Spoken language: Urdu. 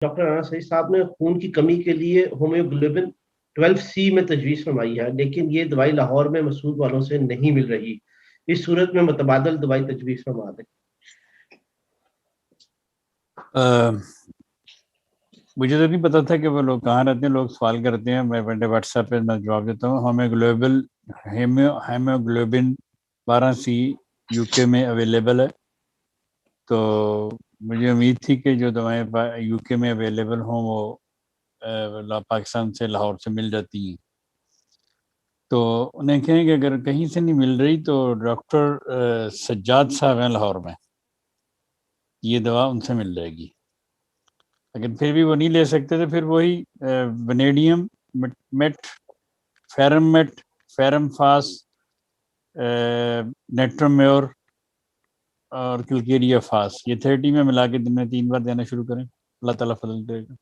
ڈاکٹر رانا سعید صاحب نے خون کی کمی کے لیے ہومیوگلوبن 12C میں تجویز فرمائی ہے، لیکن یہ دوائی لاہور میں مسعود والوں سے نہیں مل رہی، اس صورت میں متبادل دوائی تجویز فرما دیں۔ مجھے تو نہیں پتا تھا کہ وہ لوگ کہاں رہتے ہیں، لوگ سوال کرتے ہیں، میں واٹس ایپ پہ میں جواب دیتا ہوں۔ ہیموگلوبن 12C UK میں اویلیبل ہے، تو مجھے امید تھی کہ جو دوائیں UK میں اویلیبل ہوں وہ پاکستان سے لاہور سے مل جاتی ہیں، تو انہیں کہیں کہ اگر کہیں سے نہیں مل رہی تو ڈاکٹر سجاد صاحب ہیں لاہور میں، یہ دوا ان سے مل جائے گی۔ اگر پھر بھی وہ نہیں لے سکتے تو پھر وہی ونیڈیم میٹ فیرم فاس نیٹرمیور اور کلکیریا فاس، یہ 30 میں ملا کے دن میں 3 بار دینا شروع کریں، اللہ تعالیٰ فضل دے گا۔